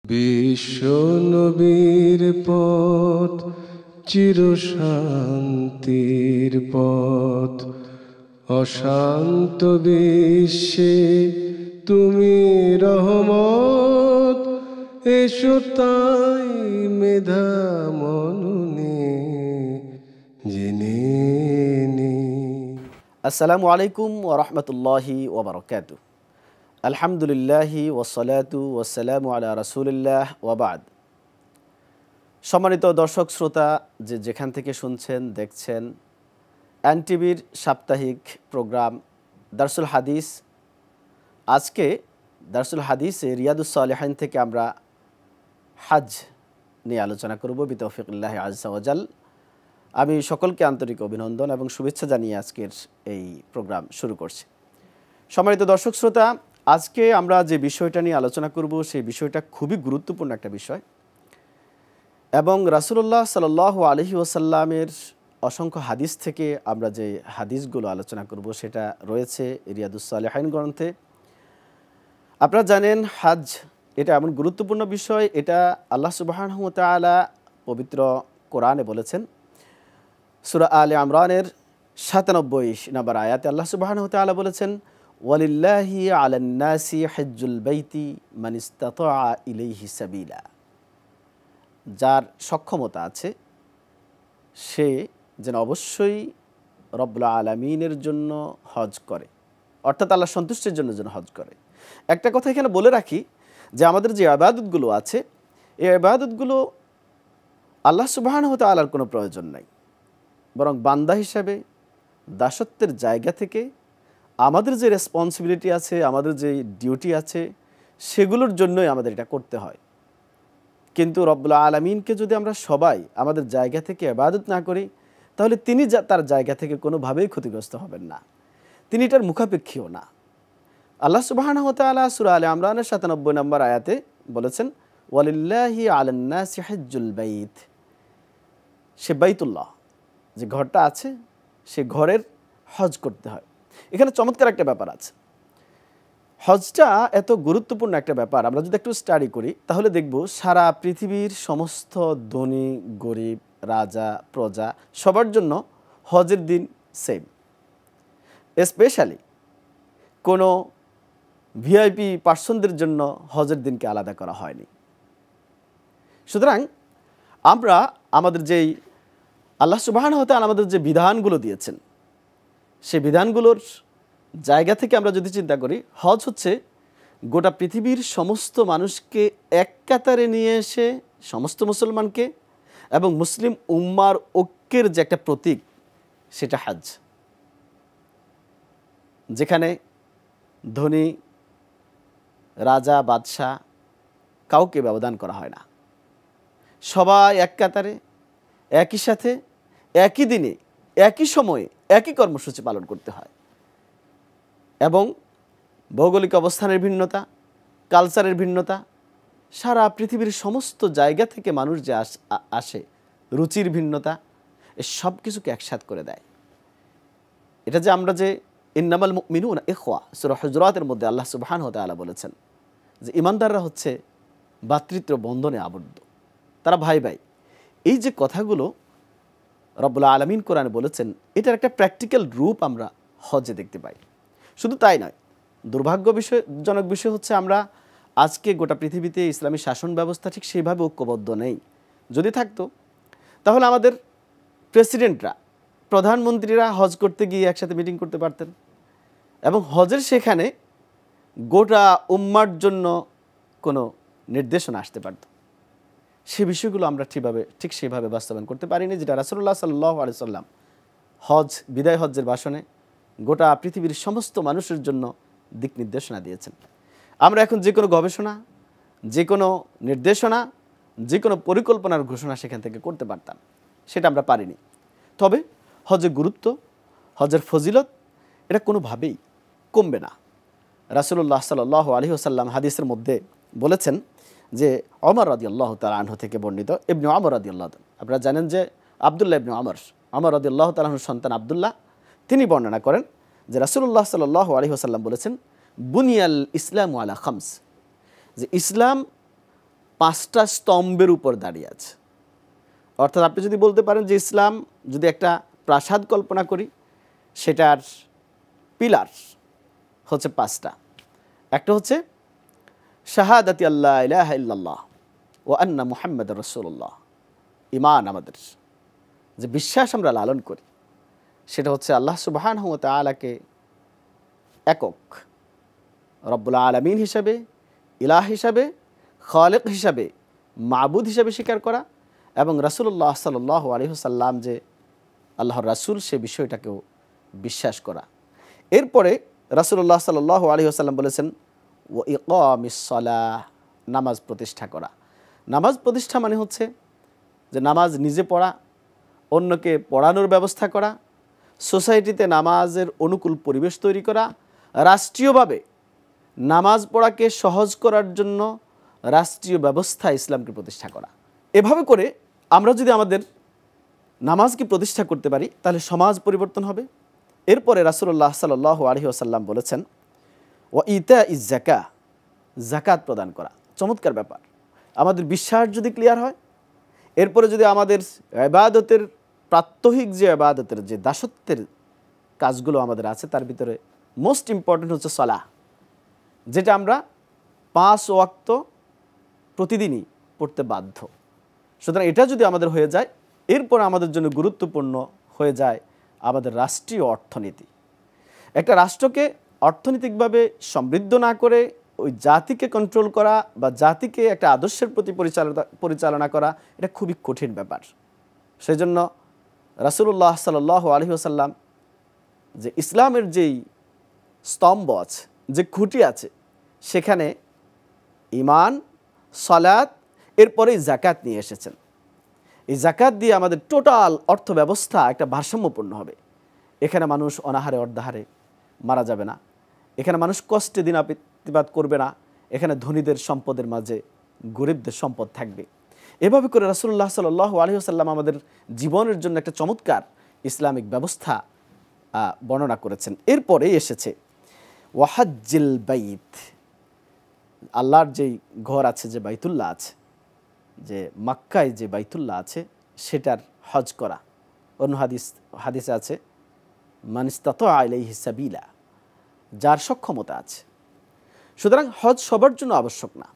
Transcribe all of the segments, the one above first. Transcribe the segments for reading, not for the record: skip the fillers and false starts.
বিশ্ব নবীর পথ চিরশান্তির পথ, অশান্ত বিশ্বে তুমি রহমত। এসো তাই মেধা মননে জেনে নি। আসসালামু আলাইকুম ওয়া রাহমাতুল্লাহি ওয়া বারাকাতুহু। আলহামদুলিল্লাহি ওয়াসসালাতু ওয়াসসালামু আলা রাসূলিল্লাহ ওয়া বা'দ। সম্মানিত দর্শক শ্রোতা, যেখান থেকে শুনছেন দেখছেন এনটিভির সাপ্তাহিক প্রোগ্রাম দারসুল হাদিস। আজকে দারসুল হাদিসে রিয়াদুস সালিহিন থেকে আমরা হজ নিয়ে আলোচনা করব বিতৌফিকিল্লাহি আযজা ওয়া জাল। আমি সকলকে আন্তরিক অভিনন্দন এবং শুভেচ্ছা জানিয়ে আজকের এই প্রোগ্রাম শুরু করছি। সম্মানিত দর্শক শ্রোতা, আজকে আমরা যে বিষয়টা নিয়ে আলোচনা করব সেই বিষয়টা খুবই গুরুত্বপূর্ণ একটা বিষয় এবং রাসূলুল্লাহ সাল্লাল্লাহু আলাইহি ওয়াসাল্লামের অসংখ্য হাদিস থেকে আমরা যে হাদিসগুলো আলোচনা করব সেটা রয়েছে রিয়াদুস সালিহিন গ্রন্থে। আপনারা জানেন হজ এটা এমন গুরুত্বপূর্ণ বিষয়, এটা আল্লাহ সুবহানাহু ওয়া তাআলা পবিত্র কোরআনে বলেছেন। সূরা আলে ইমরানের ৯৭ নম্বর আয়াতে আল্লাহ সুবহানাহু ওয়া তাআলা বলেছেন, ওয়ালিল্লাহি আলান নাসি হজ্জুল বাইতি মান ইসতাতাআ ইলাইহি সাবিলা। যার সক্ষমতা আছে সে যেন অবশ্যই রব্বুল আলামিনের জন্য হজ করে, অর্থাৎ আল্লাহ সন্তুষ্টির জন্য যেন হজ করে। একটা কথা এখানে বলে রাখি যে আমাদের যে ইবাদতগুলো আছে এই ইবাদতগুলো আল্লাহ সুবহানাহু ওয়া তাআলার কোনো প্রয়োজন নাই, বরং বান্দা হিসাবে দাসত্বের জায়গা থেকে আমাদের যে রেসপন্সিবিলিটি আছে, আমাদের যে ডিউটি আছে, সেগুলোর জন্যই আমাদের এটা করতে হয়। কিন্তু রব্বুল আলামিনকে যদি আমরা সবাই আমাদের জায়গা থেকে ইবাদত না করি, তাহলে তিনি তার জায়গা থেকে কোনোভাবেই ক্ষতিগ্রস্ত হবেন না, তিনি এটার মুখাপেক্ষীও না। আল্লাহ সুবহানাহু ওয়া তাআলা সূরা আলে ইমরানের ৯৭ নম্বর আয়াতে বলেছেন, ওয়ালিল্লাহি আলান নাসি হজ্জুল বাইত। সে বাইতুল্লাহ, যে ঘরটা আছে, সে ঘরের হজ করতে হয়। এখানে চমৎকার একটা ব্যাপার আছে। হজটা এত গুরুত্বপূর্ণ একটা ব্যাপার, আমরা যদি একটু স্টাডি করি তাহলে দেখব সারা পৃথিবীর সমস্ত ধনী গরিব রাজা প্রজা সবার জন্য হজের দিন সেম। স্পেশালি কোনো ভিআইপি পার্সনদের জন্য হজের দিনকে আলাদা করা হয়নি। সুতরাং আমরা আমাদের যেই আল্লাহ সুবহানাহু ওয়া তাআলা আমাদের যে বিধানগুলো দিয়েছেন সেই বিধানগুলোর জায়গা থেকে আমরা যদি চিন্তা করি, হজ হচ্ছে গোটা পৃথিবীর সমস্ত মানুষকে এক কাতারে নিয়ে এসে সমস্ত মুসলমানকে এবং মুসলিম উম্মার ঐক্যের যে একটা প্রতীক, সেটা হজ। যেখানে ধনী রাজা বাদশাহ কাউকে ব্যবধান করা হয় না, সবাই এক কাতারে একই সাথে একই দিনে একই সময়ে একই কর্মসূচি পালন করতে হয়। এবং ভৌগোলিক অবস্থানের ভিন্নতা, কালচারের ভিন্নতা, সারা পৃথিবীর সমস্ত জায়গা থেকে মানুষ যে আসে, রুচির ভিন্নতা, এ সব কিছুকে একসাথ করে দেয়। এটা যে আমরা যে ইন্নামাল মুমিনুনা ইখওয়া, সূরা হুজুরাতের মধ্যে আল্লাহ সুবহানাহু ওয়া তাআলা বলেছেন যে ইমানদাররা হচ্ছে ভ্রাতৃত্ব বন্ধনে আবদ্ধ, তারা ভাই ভাই। এই যে কথাগুলো রব্বুল আলামিন কোরআনে বলেছেন, এটার একটা প্র্যাকটিক্যাল রূপ আমরা হজে দেখতে পাই। শুধু তাই নয়, দুর্ভাগ্যজনক বিষয় হচ্ছে আমরা আজকে গোটা পৃথিবীতে ইসলামী শাসন ব্যবস্থা ঠিক সেইভাবে ঐক্যবদ্ধ নেই। যদি থাকতো তাহলে আমাদের প্রেসিডেন্টরা, প্রধানমন্ত্রীরা হজ করতে গিয়ে একসাথে মিটিং করতে পারতেন এবং হজের সেখানে গোটা উম্মার জন্য কোনো নির্দেশনা আসতে পারত। সে বিষয়গুলো আমরা ঠিক সেভাবে বাস্তবায়ন করতে পারিনি, যেটা রাসূলুল্লাহ সাল্লাল্লাহু আলাইহি ওয়াসাল্লাম হজ বিদায় হজ্জের ভাষণে গোটা পৃথিবীর সমস্ত মানুষের জন্য দিক নির্দেশনা দিয়েছেন। আমরা এখন যে কোনো গবেষণা, যে কোনো নির্দেশনা, যে কোনো পরিকল্পনার ঘোষণা সেখান থেকে করতে পারতাম, সেটা আমরা পারিনি। তবে হজের গুরুত্ব, হজের ফজিলত এটা কোনোভাবেই কমবে না। রাসূলুল্লাহ সাল্লাল্লাহু আলাইহি ওয়াসাল্লাম হাদিসের মধ্যে বলেছেন যে ওমর রাদিয়াল্লাহু তাআলা আনহু থেকে বর্ণিত, ইবনে ওমর রাদিয়াল্লাহু তাআলা, আপনারা জানেন যে আব্দুল্লাহ ইবনে ওমর রাদিয়াল্লাহু তাআলা আনহুর সন্তান আব্দুল্লাহ, তিনি বর্ণনা করেন যে রাসূলুল্লাহ সাল্লাল্লাহু আলাইহি ওয়াসাল্লাম বলেছেন, বুনিয়াল ইসলামু আলা খামস, যে ইসলাম 5টা স্তম্ভের উপর দাঁড়িয়ে আছে। অর্থাৎ আপনি যদি বলতে পারেন যে ইসলাম যদি একটা প্রাসাদ কল্পনা করি, সেটার পিলার হচ্ছে 5টা। একটা হচ্ছে শাহাদাতি আল্লাহ ইলাহা ইল্লাল্লাহ ওয়া আন্না মুহাম্মাদুর রাসূলুল্লাহ। ঈমান, আমাদের যে বিশ্বাস আমরা লালন করি সেটা হচ্ছে আল্লাহ সুবহানাহু ওয়া তাআলাকে একক রব্বুল আলামিন হিসাবে, ইলাহ হিসাবে, খালিক হিসাবে, মাবুদ হিসাবে স্বীকার করা, এবং রাসূলুল্লাহ সাল্লাল্লাহু আলাইহি ওয়াসাল্লাম যে আল্লাহর রাসূল সে বিষয়টাকেও বিশ্বাস করা। এরপরে রাসূলুল্লাহ সাল্লাল্লাহু আলাইহি ওয়াসাল্লাম বলেছেন ওয়া ইকামিস সালাহ, নামাজ প্রতিষ্ঠা করা। নামাজ প্রতিষ্ঠা মানে হচ্ছে যে নামাজ নিজে পড়া, অন্যকে পড়ানোর ব্যবস্থা করা, সোসাইটিতে নামাজের অনুকূল পরিবেশ তৈরি করা, রাষ্ট্রীয়ভাবে নামাজ পড়াকে সহজ করার জন্য রাষ্ট্রীয় ব্যবস্থা ইসলামকে প্রতিষ্ঠা করা। এভাবে করে আমরা যদি আমাদের নামাজকে প্রতিষ্ঠা করতে পারি তাহলে সমাজ পরিবর্তন হবে। এরপরে রাসূলুল্লাহ সাল্লাল্লাহু আলাইহি ওয়াসাল্লাম বলেছেন ওয়া ইতা ইজ যাকা, যাকাত প্রদান করা। চমৎকার ব্যাপার। আমাদের বিশ্বাস যদি ক্লিয়ার হয়, এরপরে যদি আমাদের ইবাদতের প্রাত্যহিক যে ইবাদতের যে দাসত্বের কাজগুলো আমাদের আছে তার ভিতরে মোস্ট ইম্পর্টেন্ট হচ্ছে সালাহ, যেটা আমরা 5 ওয়াক্ত প্রতিদিনই পড়তে বাধ্য। সুতরাং এটা যদি আমাদের হয়ে যায়, এরপর আমাদের জন্য গুরুত্বপূর্ণ হয়ে যায় আমাদের রাষ্ট্রীয় অর্থনীতি। একটা রাষ্ট্রকে অর্থনৈতিকভাবে সমৃদ্ধ না করে ওই জাতিকে কন্ট্রোল করা বা জাতিকে একটা আদর্শের প্রতি পরিচালনা করা এটা খুবই কঠিন ব্যাপার। সেই জন্য রাসূলুল্লাহ সাল্লাল্লাহু আলাইহি ওয়াসাল্লাম যে ইসলামের যেই স্তম্ভ আছে, যে খুঁটি আছে, সেখানে ঈমান, সালাত, এরপরেই যাকাত নিয়ে এসেছেন। এই যাকাত দিয়ে আমাদের টোটাল অর্থব্যবস্থা একটা ভারসাম্যপূর্ণ হবে। এখানে মানুষ অনাহারে অর্ধাহারে মারা যাবে না, এখানে মানুষ কষ্টে দিনাতিপাত করবে না, এখানে ধনীদের সম্পদের মাঝে গরিবদের সম্পদ থাকবে। এভাবে করে রাসূলুল্লাহ সাল্লাল্লাহু আলাইহি ওয়াসাল্লাম আমাদের জীবনের জন্য একটা চমৎকার ইসলামিক ব্যবস্থা বর্ণনা করেছেন। এরপরেই এসেছে ওয়াহাজ্জিল বাইত, আল্লাহর যেই ঘর আছে, যে বাইতুল্লাহ আছে, যে মক্কায় যে বাইতুল্লাহ আছে সেটার হজ করা। অন্য হাদিসে আছে মান ইসতাতা ইলাইহি সাবিলা, যার সক্ষমতা আছে। সুতরাং হজ সবার জন্য আবশ্যক না।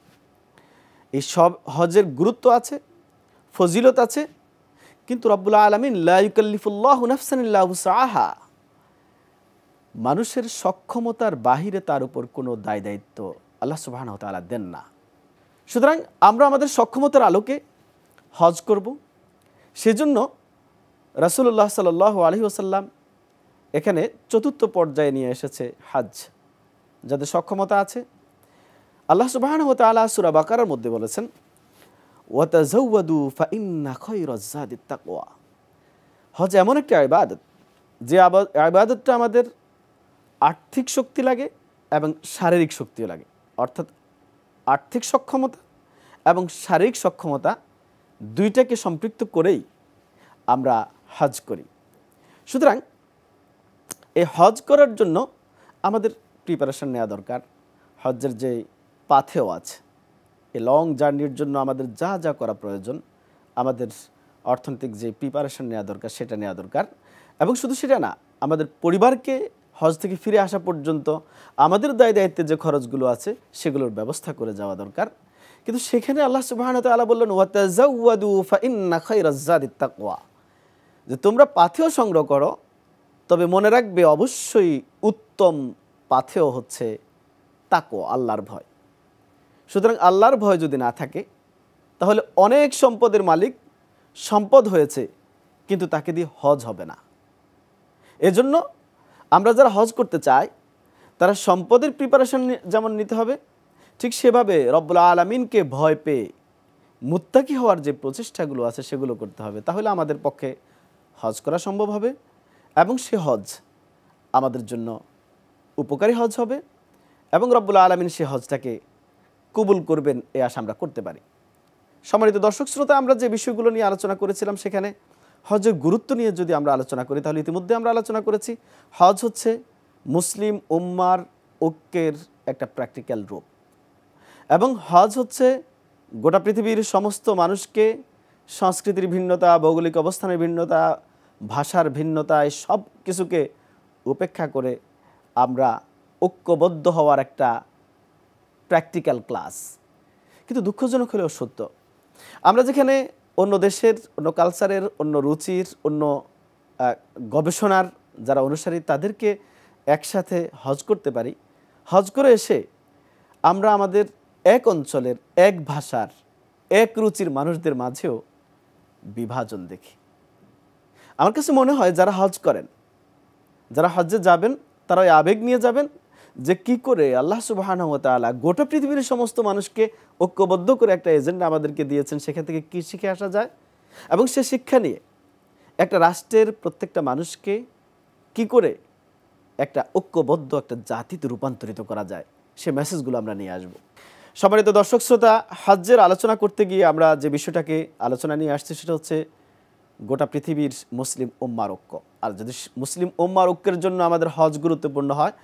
এই সব হজের গুরুত্ব আছে, ফজিলত আছে, কিন্তু রব্বুল আলামিন লা ইউকাল্লিফুল্লাহু নাফসান ইল্লা উসআহা, মানুষের সক্ষমতার বাহিরে তার উপর কোনো দায় দায়িত্ব আল্লাহ সুবহানাহু ওয়া তাআলা দেন না। সুতরাং আমরা আমাদের সক্ষমতার আলোকে হজ করব। সেজন্য রাসূলুল্লাহ সাল্লাল্লাহু আলাইহি ওয়াসাল্লাম এখানে ৪র্থ পর্যায়ে নিয়ে এসেছে হজ। যাদের সক্ষমতা আছে, আল্লাহ সুবহানাহু ওয়া তাআলা সূরা বাকারার মধ্যে বলেছেন ওয়া তাযাওয়াদু ফাইন্না খায়রাজ যাদিত তাকওয়া। হজ এমন একটা ইবাদত, যে ইবাদতটা আমাদের আর্থিক শক্তি লাগে এবং শারীরিক শক্তিও লাগে। অর্থাৎ আর্থিক সক্ষমতা এবং শারীরিক সক্ষমতা দুইটাকে সম্পৃক্ত করেই আমরা হজ করি। সুতরাং এই হজ করার জন্য আমাদের প্রিপারেশন নেওয়া দরকার। হজ্জের যে পাথেও আছে, এই লং জার্নির জন্য আমাদের যা যা করা প্রয়োজন, আমাদের অর্থনৈতিক যে প্রিপারেশন নেওয়া দরকার সেটা নেওয়া দরকার। এবং শুধু সেটা না, আমাদের পরিবারকে হজ থেকে ফিরে আসা পর্যন্ত আমাদের দায় দায়িত্বের যে খরচগুলো আছে সেগুলোর ব্যবস্থা করে যাওয়া দরকার। কিন্তু সেখানে আল্লাহ সুবহানাহু ওয়া তাআলা বললেন ওয়া তাযাওয়াদু ফাইন্না খায়রাজ যাদিত তাকওয়া, যে তোমরা পাথেয় সংগ্রহ করো, তবে মনে রাখবে অবশ্যই উত্তম পাথেয় হচ্ছে তাকওয়া, আল্লাহর ভয়। সুতরাং আল্লাহর ভয় যদি না থাকে তাহলে অনেক সম্পদের মালিক সম্পদ হয়েছে কিন্তু তাকে দিয়ে হজ হবে না। এজন্য আমরা যারা হজ করতে চাই তারা সম্পদের প্রিপারেশন যেমন নিতে হবে, ঠিক সেভাবে রব্বুল আলামিনকে ভয় পেয়ে মুত্তাকি হওয়ার যে প্রচেষ্টাগুলো আছে সেগুলো করতে হবে। তাহলে আমাদের পক্ষে হজ করা সম্ভব হবে এবং সে হজ আমাদের জন্য উপকারী হজ হবে এবং রব্বুল আলামিন সে হজটাকে কবুল করবেন, এ আশা আমরা করতে পারি। সম্মানিত দর্শক শ্রোতা, আমরা যে বিষয়গুলো নিয়ে আলোচনা করেছিলাম সেখানে হজের গুরুত্ব নিয়ে যদি আমরা আলোচনা করি তাহলে ইতিমধ্যে আমরা আলোচনা করেছি হজ হচ্ছে মুসলিম উম্মার ঐক্যের একটা প্র্যাকটিক্যাল রূপ এবং হজ হচ্ছে গোটা পৃথিবীর সমস্ত মানুষকে সংস্কৃতির ভিন্নতা, ভৌগোলিক অবস্থানের ভিন্নতা, ভাষার ভিন্নতা, এই সব কিছুকে উপেক্ষা করে আমরা ঐক্যবদ্ধ হওয়ার একটা প্র্যাকটিক্যাল ক্লাস। কিন্তু দুঃখজনক হলেও সত্য, আমরা যেখানে অন্য দেশের, অন্য কালচারের, অন্য রুচির, অন্য গবেষণার যারা অনুসারী তাদেরকে একসাথে হজ করতে পারি, হজ করে এসে আমরা আমাদের এক অঞ্চলের, এক ভাষার, এক রুচির মানুষদের মাঝেও বিভাজন দেখি। আমার কাছে মনে হয় যারা হজ করেন, যারা হজ্জে যাবেন, তারা ওই আবেগ নিয়ে যাবেন যে কি করে আল্লাহ সুবহানাহু ওয়া তাআলা গোটা পৃথিবীর সমস্ত মানুষকে ঐক্যবদ্ধ করে একটা এজেন্ডা আমাদেরকে দিয়েছেন, সেখান থেকে কী শিখে আসা যায় এবং সে শিক্ষা নিয়ে একটা রাষ্ট্রের প্রত্যেকটা মানুষকে কি করে একটা ঐক্যবদ্ধ একটা জাতিতে রূপান্তরিত করা যায়, সে মেসেজগুলো আমরা নিয়ে আসব। সম্মানিত দর্শক শ্রোতা, হজ্জের আলোচনা করতে গিয়ে আমরা যে বিষয়টাকে আলোচনা নিয়ে আসছি সেটা হচ্ছে গোটা পৃথিবীর মুসলিম উম্মার ঐক্য। আর যদি মুসলিম উম্মার ঐক্যের জন্য আমাদের হজ গুরুত্বপূর্ণ হয়,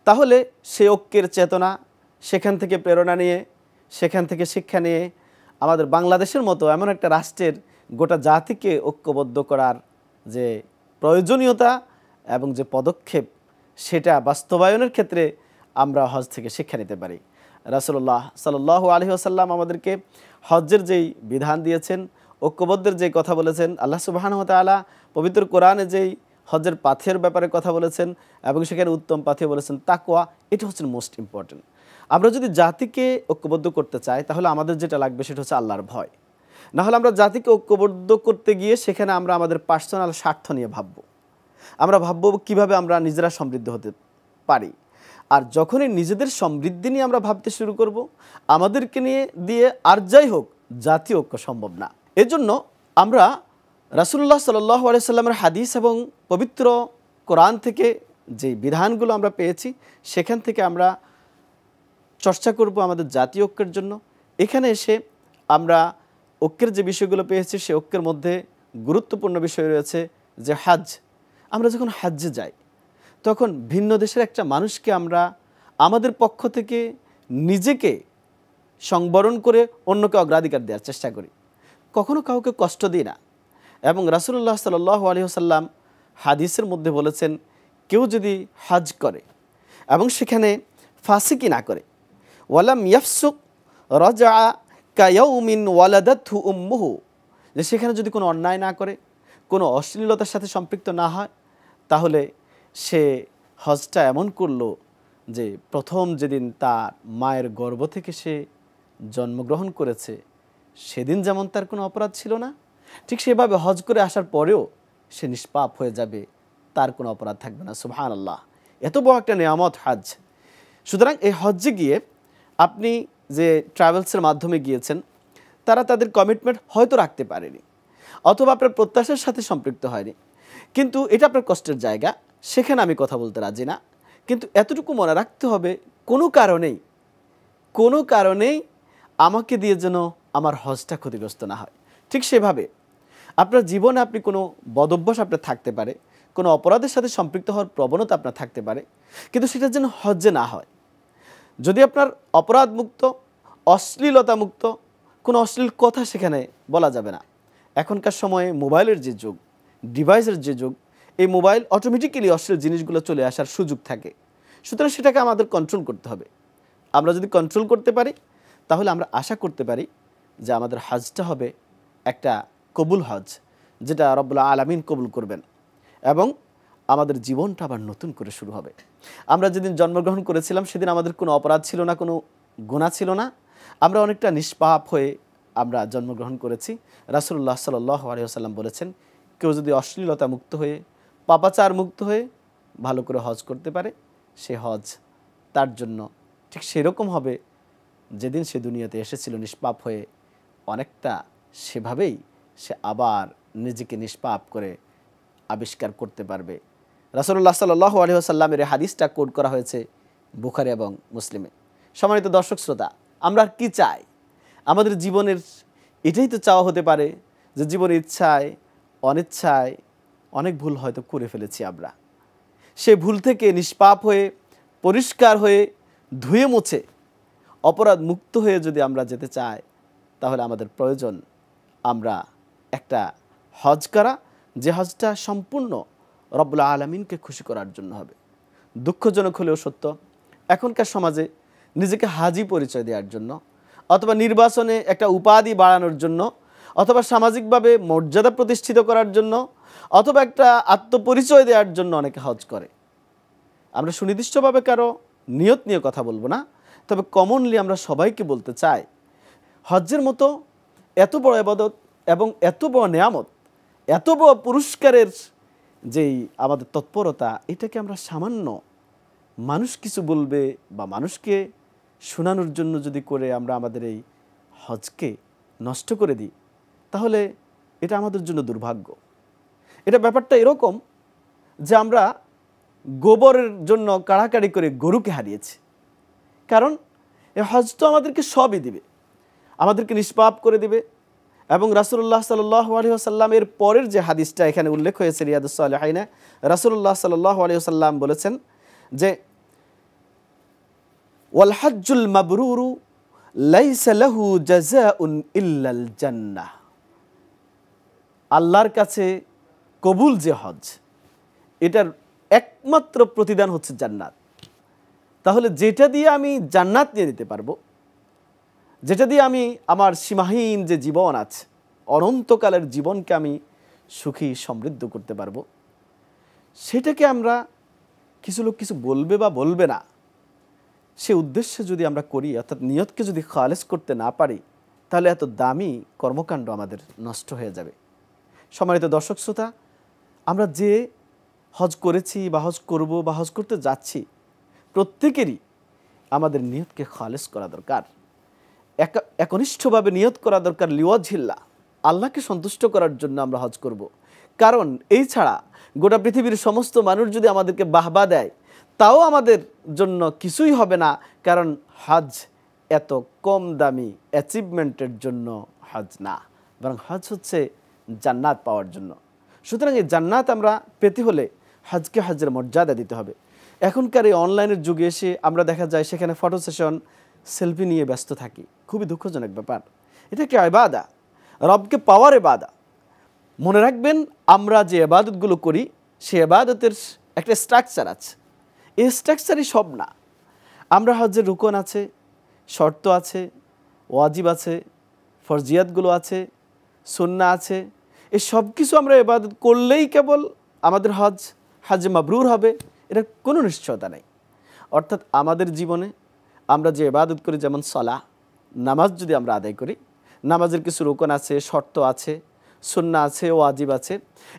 তাহলে সেই ঐক্যের চেতনা, সেখান থেকে প্রেরণা নিয়ে, সেখান থেকে শিক্ষা নিয়ে আমাদের বাংলাদেশের মতো এমন একটা রাষ্ট্রের গোটা জাতিকে ঐক্যবদ্ধ করার যে প্রয়োজনীয়তা এবং যে পদক্ষেপ, সেটা বাস্তবায়নের ক্ষেত্রে আমরা হজ থেকে শিক্ষা নিতে পারি। রাসূলুল্লাহ সাল্লাল্লাহু আলাইহি ওয়াসাল্লাম আমাদেরকে হজ্জের যেই বিধান দিয়েছেন, ঐক্যবদ্ধের যেই কথা বলেছেন, আল্লাহ সুবহানাহু ওয়া তাআলা পবিত্র কোরআনে যেই হজ্জের পাথের ব্যাপারে কথা বলেছেন এবং সেখানে উত্তম পাথে বলেছেন তাকওয়া, এটা হচ্ছে মোস্ট ইম্পর্টেন্ট। আমরা যদি জাতিকে ঐক্যবদ্ধ করতে চাই তাহলে আমাদের যেটা লাগবে সেটা হচ্ছে আল্লাহর ভয়। না হলে আমরা জাতিকে ঐক্যবদ্ধ করতে গিয়ে সেখানে আমরা আমাদের পার্সোনাল স্বার্থ নিয়ে ভাববো। আমরা ভাববো কীভাবে আমরা নিজেরা সমৃদ্ধ হতে পারি। আর যখনই নিজেদের সমৃদ্ধি নিয়ে আমরা ভাবতে শুরু করব, আমাদেরকে নিয়ে দিয়ে আর যাই হোক জাতীয় ঐক্য সম্ভব না। এজন্য আমরা রাসূলুল্লাহ সাল্লাল্লাহু আলাইহি সাল্লামের হাদিস এবং পবিত্র কোরআন থেকে যে বিধানগুলো আমরা পেয়েছি সেখান থেকে আমরা চর্চা করব আমাদের জাতীয় ঐক্যের জন্য। এখানে এসে আমরা ঐক্যের যে বিষয়গুলো পেয়েছি সে ঐক্যের মধ্যে গুরুত্বপূর্ণ বিষয় রয়েছে যে হজ। আমরা যখন হজ্জে যাই তখন ভিন্ন দেশের একটা মানুষকে আমরা আমাদের পক্ষ থেকে নিজেকে সংবরণ করে অন্যকে অগ্রাধিকার দেওয়ার চেষ্টা করি, কখনো কাউকে কষ্ট দিই না। এবং রাসূলুল্লাহ সাল্লাল্লাহু আলাইহি ওয়াসাল্লাম হাদিসের মধ্যে বলেছেন, কেউ যদি হজ করে এবং সেখানে ফাসিকি না করে, ওয়ালাম ইয়াফসুক রাজা কায়াউমিন ওয়ালাদাতহু উম্মুহু, যে সেখানে যদি কোনো অন্যায় না করে, কোনো অশ্লীলতার সাথে সম্পৃক্ত না হয়, তাহলে সে হজটা এমন করলো যে প্রথম যেদিন তার মায়ের গর্ভ থেকে সে জন্মগ্রহণ করেছে সেদিন যেমন তার কোনো অপরাধ ছিল না, ঠিক সেভাবে হজ করে আসার পরেও সে নিষ্পাপ হয়ে যাবে, তার কোনো অপরাধ থাকবে না। সুবহানাল্লাহ, এত বড় একটা নিয়ামত হজ। সুতরাং এই হজ্জে গিয়ে আপনি যে ট্রাভেলসের মাধ্যমে গিয়েছেন, তারা তাদের কমিটমেন্ট হয়তো রাখতে পারেনি অথবা আপনার প্রত্যাশার সাথে সম্পৃক্ত হয়নি, কিন্তু এটা আপনার কষ্টের জায়গা, সেখানে আমি কথা বলতে রাজি না। কিন্তু এতটুকু মনে রাখতে হবে, কোনো কারণেই আমাকে দিয়ে যেন আমার হজটা ক্ষতিগ্রস্ত না হয়। ঠিক সেভাবে আপনার জীবনে আপনি কোনো বদভ্যাস আপনার থাকতে পারে, কোনো অপরাধের সাথে সম্পৃক্ত হওয়ার প্রবণতা আপনার থাকতে পারে, কিন্তু সেটা যেন হজ্জে না হয়। যদি আপনার অপরাধ মুক্ত, অশ্লীলতা মুক্ত, কোনো অশ্লীল কথা সেখানে বলা যাবে না। এখনকার সময়ে মোবাইলের যে যুগ, ডিভাইসের যে যুগ, এই মোবাইল অটোমেটিক্যালি অশ্লীল জিনিসগুলো চলে আসার সুযোগ থাকে। সুতরাং সেটাকে আমাদের কন্ট্রোল করতে হবে। আমরা যদি কন্ট্রোল করতে পারি তাহলে আমরা আশা করতে পারি যে আমাদের হজটা হবে একটা কবুল হজ, যেটা রব্বুল আলামিন কবুল করবেন এবং আমাদের জীবনটা আবার নতুন করে শুরু হবে। আমরা যেদিন জন্মগ্রহণ করেছিলাম সেদিন আমাদের কোনো অপরাধ ছিল না, কোনো গুনাহ ছিল না, আমরা অনেকটা নিষ্পাপ হয়ে আমরা জন্মগ্রহণ করেছি। রাসূলুল্লাহ সাল্লাল্লাহু আলাইহি ওয়াসাল্লাম বলেছেন, কেউ যদি অশ্লীলতা মুক্ত হয়ে, পাপাচার মুক্ত হয়ে ভালো করে হজ করতে পারে, সে হজ তার জন্য ঠিক সেরকম হবে যেদিন সে দুনিয়াতে এসেছিল নিষ্পাপ হয়ে, অনেকটা সেভাবেই সে আবার নিজেকে নিষ্পাপ করে আবিষ্কার করতে পারবে। রাসূলুল্লাহ সাল্লাল্লাহু আলাইহি ওয়াসাল্লামের হাদিসটা কোট করা হয়েছে বুখারী এবং মুসলিমে। সম্মানিত দর্শক শ্রোতা, আমরা কি চাই? আমাদের জীবনের এটাই তো চাওয়া হতে পারে যে জীবনের ইচ্ছায় অনিচ্ছায় অনেক ভুল হয়তো করে ফেলেছি আমরা, সে ভুল থেকে নিষ্পাপ হয়ে, পরিষ্কার হয়ে, ধুয়ে মুছে, অপরাধ মুক্ত হয়ে যদি আমরা যেতে চাই, তাহলে আমাদের প্রয়োজন আমরা একটা হজ করা, যে হজটা সম্পূর্ণ রব্বুল আলামিনকে খুশি করার জন্য হবে। দুঃখজনক হলেও সত্য, এখনকার সমাজে নিজেকে হাজি পরিচয় দেওয়ার জন্য, অথবা নির্বাচনে একটা উপাধি বাড়ানোর জন্য, অথবা সামাজিকভাবে মর্যাদা প্রতিষ্ঠিত করার জন্য, অথবা একটা আত্মপরিচয় দেওয়ার জন্য অনেকে হজ করে। আমরা সুনির্দিষ্টভাবে কারো নিয়ত নিয়ে কথা বলবো না, তবে কমনলি আমরা সবাইকে বলতে চাই, হজ্জের মতো এত বড় ইবাদত এবং এত বড় নেয়ামত, এত বড় পুরস্কারের যেই আমাদের তৎপরতা, এটাকে আমরা সামান্য মানুষ কিছু বলবে বা মানুষকে শোনানোর জন্য যদি করে আমরা আমাদের এই হজকে নষ্ট করে দিই, তাহলে এটা আমাদের জন্য দুর্ভাগ্য। এটা ব্যাপারটা এরকম যে আমরা গোবরের জন্য কাড়াকাড়ি করে গরুকে হারিয়েছি। কারণ এই হজ তো আমাদেরকে সবই দিবে, আমাদেরকে নিষ্পাপ করে দিবে। এবং রাসূলুল্লাহ সাল্লাল্লাহু আলাইহি ওয়াসাল্লামের পরের যে হাদিসটা এখানে উল্লেখ হয়েছে রিয়াদুস সালিহিনে, রাসূলুল্লাহ সাল্লাল্লাহু আলাইহি ওয়াসাল্লাম বলেছেন যে ওয়াল হজ্জুল মাবরুরু লাইসা লাহু জাযাউন ইল্লাল জান্নাহ। আল্লাহর কাছে কবুল যে হজ, এটার একমাত্র প্রতিদান হচ্ছে জান্নাত। তাহলে যেটা দিয়ে আমি জান্নাত নিয়ে নিতে পারবো, যেটা দিয়ে আমি আমার সীমাহীন যে জীবন আছে, অনন্তকালের জীবনকে আমি সুখী সমৃদ্ধ করতে পারবো, সেটাকে আমরা কিছু লোক কিছু বলবে বা বলবে না, সে উদ্দেশ্যে যদি আমরা করি, অর্থাৎ নিয়তকে যদি খালেস করতে না পারি, তাহলে এত দামি কর্মকাণ্ড আমাদের নষ্ট হয়ে যাবে। সম্মানিত দর্শক শ্রোতা, আমরা যে হজ করেছি বা হজ করব বা হজ করতে যাচ্ছি, প্রত্যেকেরই আমাদের নিয়তকে খালেস করা দরকার, একনিষ্ঠভাবে নিয়ত করা দরকার। লিওয়াজহিল্লাহ, আল্লাহকে সন্তুষ্ট করার জন্য আমরা হজ করব। কারণ এই ছাড়া গোটা পৃথিবীর সমস্ত মানুষ যদি আমাদেরকে বাহবা দেয়, তাও আমাদের জন্য কিছুই হবে না। কারণ হজ এত কম দামি অ্যাচিভমেন্টের জন্য হজ না, বরং হজ হচ্ছে জান্নাত পাওয়ার জন্য। সুতরাং এই জান্নাত আমরা পেতে হলে হজকে হজের মর্যাদা দিতে হবে। এখনকার এই অনলাইনের যুগে এসে আমরা দেখা যায় সেখানে ফটো সেশন, সেলফি নিয়ে ব্যস্ত থাকি। খুবই দুঃখজনক ব্যাপার। এটা কি ইবাদত? রবকে পাওয়ার ইবাদত। মনে রাখবেন, আমরা যে ইবাদতগুলো করি, সে ইবাদতের একটা স্ট্রাকচার আছে। এই স্ট্রাকচারই সব না। আমরা হজ্জের রুকন আছে, শর্ত আছে, ওয়াজিব আছে, ফরজিয়াতগুলো আছে, সুন্নাহ আছে। এই সব কিছু আমরা ইবাদত করলেই কেবল আমাদের হজ মাবরুর হবে, এটার কোনো নিশ্চয়তা নেই। অর্থাৎ আমাদের জীবনে আমরা যে ইবাদত করি, যেমন সালাহ, নামাজ যদি আমরা আদায় করি, নামাজের কিছু রুকন আছে, শর্ত আছে, সুন্নাহ আছে, ওয়াজিব আছে।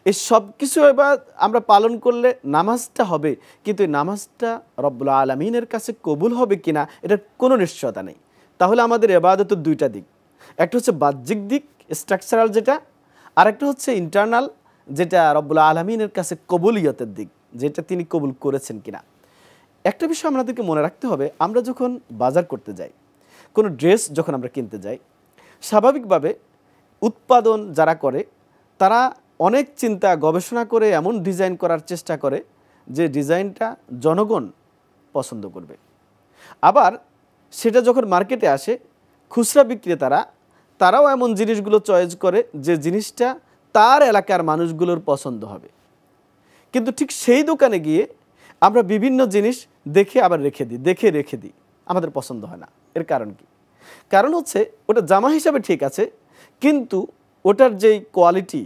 এই সব কিছু এবার আমরা পালন করলে নামাজটা হবে, কিন্তু এই নামাজটা রব্বুল আলামিনের কাছে কবুল হবে কিনা এটার কোনো নিশ্চয়তা নেই। তাহলে আমাদের ইবাদতের দুইটা দিক, একটা হচ্ছে বাহ্যিক দিক, স্ট্রাকচারাল যেটা, আর একটা হচ্ছে ইন্টারনাল, যেটা রব্বুল আলামিনের কাছে কবুলিয়তের দিক, যেটা তিনি কবুল করেছেন কিনা। একটা বিষয় আমাদেরকে মনে রাখতে হবে, আমরা যখন বাজার করতে যাই, কোনো ড্রেস যখন আমরা কিনতে যাই, স্বাভাবিকভাবে উৎপাদন যারা করে তারা অনেক চিন্তা গবেষণা করে এমন ডিজাইন করার চেষ্টা করে যে ডিজাইনটা জনগণ পছন্দ করবে। আবার সেটা যখন মার্কেটে আসে, খুচরা তারাও এমন জিনিসগুলো চয়েস করে যে জিনিসটা তার এলাকার মানুষগুলোর পছন্দ হবে। কিন্তু ঠিক সেই দোকানে গিয়ে আমরা বিভিন্ন জিনিস দেখে আবার রেখে দিই, আমাদের পছন্দ হয় না। এর কারণ কি? কারণ হচ্ছে ওটা জামা হিসাবে ঠিক আছে, কিন্তু ওটার যেই কোয়ালিটি,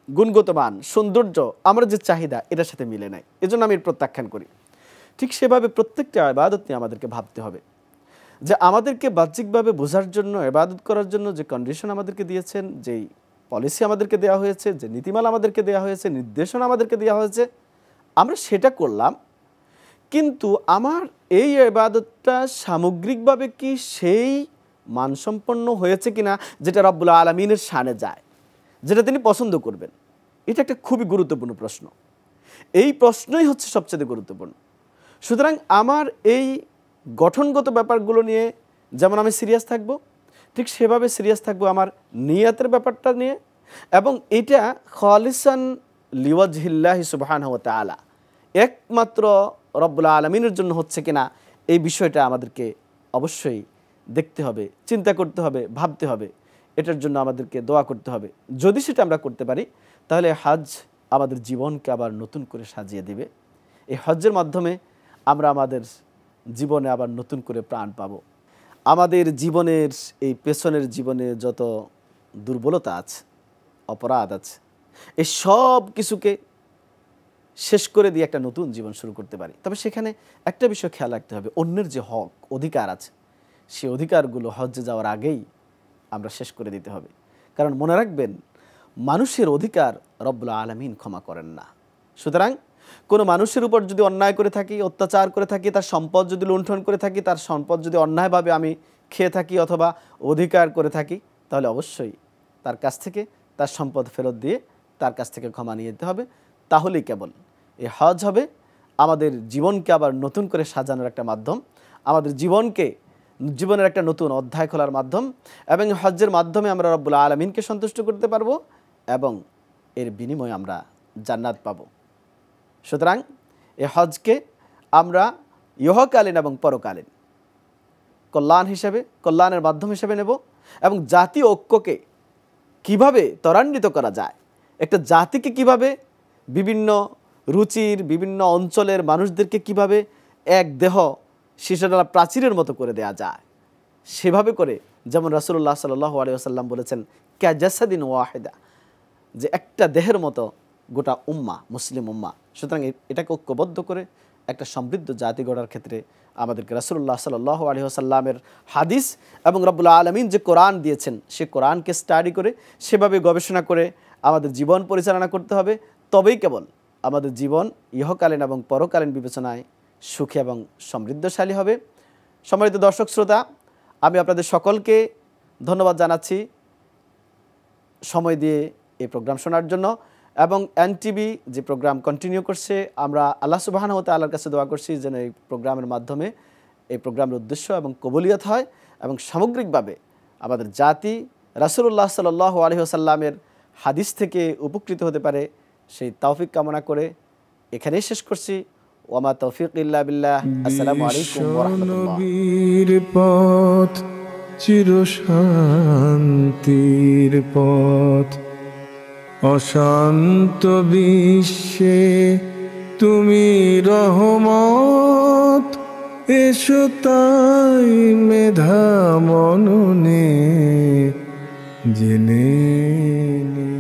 গুণগত মান, সৌন্দর্য, আমরা যে চাহিদা, এটার সাথে মিলে নাই। এজন্য আমি এর প্রত্যাখ্যান করি। ঠিক সেভাবে প্রত্যেকটা ইবাদত নিয়ে আমাদেরকে ভাবতে হবে যে আমাদেরকে বাহ্যিকভাবে বোঝার জন্য, ইবাদত করার জন্য যে কন্ডিশন আমাদেরকে দিয়েছেন, যেই পলিসি আমাদেরকে দেওয়া হয়েছে, যে নীতিমালা আমাদেরকে দেওয়া হয়েছে, নির্দেশনা আমাদেরকে দেওয়া হয়েছে, আমরা সেটা করলাম। কিন্তু আমার এই ইবাদতটা সামগ্রিকভাবে কি সেই মানসম্পন্ন হয়েছে কিনা যেটা রব্বুল আলামিনের শানে যায়, যেটা তিনি পছন্দ করবেন? এটা একটা খুবই গুরুত্বপূর্ণ প্রশ্ন। এই প্রশ্নই হচ্ছে সবচেয়ে গুরুত্বপূর্ণ। সুতরাং আমার এই গঠনগত ব্যাপারগুলো নিয়ে যেমন আমি সিরিয়াস থাকব, ঠিক সেভাবে সিরিয়াস থাকবো আমার নিয়াতের ব্যাপারটা নিয়ে, এবং এটা খালিসান লিওয়াজহিল্লাহি সুবহানাহু ওয়া তাআলা, একমাত্র রব্বুল আলামিনের জন্য হচ্ছে কিনা, এই বিষয়টা আমাদেরকে অবশ্যই দেখতে হবে, চিন্তা করতে হবে, ভাবতে হবে। এটার জন্য আমাদেরকে দোয়া করতে হবে। যদি সেটা আমরা করতে পারি তাহলে হজ আমাদের জীবনকে আবার নতুন করে সাজিয়ে দিবে। এই হজ্জের মাধ্যমে আমরা আমাদের জীবনে আবার নতুন করে প্রাণ পাব। আমাদের জীবনের এই পেছনের জীবনে যত দুর্বলতা আছে, অপরাধ আছে, এই সব কিছুকে শেষ করে দিয়ে একটা নতুন জীবন শুরু করতে পারি। তবে সেখানে একটা বিষয় খেয়াল রাখতে হবে, অন্যের যে হক অধিকার আছে সেই অধিকারগুলো হজ্জে যাওয়ার আগেই আমরা শেষ করে দিতে হবে। কারণ মনে রাখবেন, মানুষের অধিকার রব্বুল আলামিন ক্ষমা করেন না। সুতরাং কোনো মানুষের উপর যদি অন্যায় করে থাকি, অত্যাচার করে থাকি, তার সম্পদ যদি লুণ্ঠন করে থাকি, তার সম্পদ যদি অন্যায়ভাবে আমি খেয়ে থাকি অথবা অধিকার করে থাকি, তাহলে অবশ্যই তার কাছ থেকে তার সম্পদ ফেরত দিয়ে তার কাছ থেকে ক্ষমা নিয়ে যেতে হবে। তাহলেই কেবল এই হজ হবে আমাদের জীবনকে আবার নতুন করে সাজানোর একটা মাধ্যম, আমাদের জীবনের একটা নতুন অধ্যায় খোলার মাধ্যম, এবং হজ্জের মাধ্যমে আমরা রব্বুল আলামিনকে সন্তুষ্ট করতে পারবো এবং এর বিনিময়ে আমরা জান্নাত পাব। সুতরাং এই হজকে আমরা ইহকালীন এবং পরকালীন কল্যাণের মাধ্যম হিসেবে নেব এবং জাতীয় ঐক্যকে কিভাবে ত্বরান্বিত করা যায়, একটা জাতিকে কিভাবে বিভিন্ন রুচির বিভিন্ন অঞ্চলের মানুষদেরকে কিভাবে এক দেহ শিশাডালা প্রাচীরের মতো করে দেয়া যায়, সেভাবে করে, যেমন রাসূলুল্লাহ সাল্লাল্লাহু আলাইহি ওয়াসাল্লাম বলেছেন কাজাসাদিন ওয়াহিদা, যে একটা দেহের মতো গোটা উম্মাহ, মুসলিম উম্মাহ। সুতরাং এটাকে ঐক্যবদ্ধ করে একটা সমৃদ্ধ জাতি গড়ার ক্ষেত্রে আমাদেরকে রাসূলুল্লাহ সাল্লাল্লাহু আলাইহি ওয়াসাল্লামের হাদিস এবং রব্বুল আলামিন যে কোরআন দিয়েছেন সে কোরআনকে স্টাডি করে সেভাবে গবেষণা করে আমাদের জীবন পরিচালনা করতে হবে। তবেই কেবল আমাদের জীবন ইহকালীন এবং পরকালীন বিবেচনায় সুখী এবং সমৃদ্ধশালী হবে। সম্মানিত দর্শক শ্রোতা, আমি আপনাদের সকলকে ধন্যবাদ জানাচ্ছি সময় দিয়ে এই প্রোগ্রাম শোনার জন্য। এবং এনটিভি যে প্রোগ্রাম কন্টিনিউ করছে, আমরা আল্লাহ সুবহানাহু ওয়া তাআলার কাছে দোয়া করছি যেন এই প্রোগ্রামের মাধ্যমে এই প্রোগ্রামের উদ্দেশ্য এবং কবুলিয়ত হয় এবং সামগ্রিকভাবে আমাদের জাতি রাসূলুল্লাহ সাল্লাল্লাহু আলাইহি ওয়াসাল্লামের হাদিস থেকে উপকৃত হতে পারে, সেই তৌফিক কামনা করে এখানেই শেষ করছি। ওয়ামা তৌফিক ইল্লা বিল্লাহ। আসসালামু আলাইকুম ওয়া রাহমাতুল্লাহ। নবীর পথ চিরশান্তির পথ, অশান্ত বিশ্বে তুমি রহমত, এসো তাই মেধা মননে জেনে নি।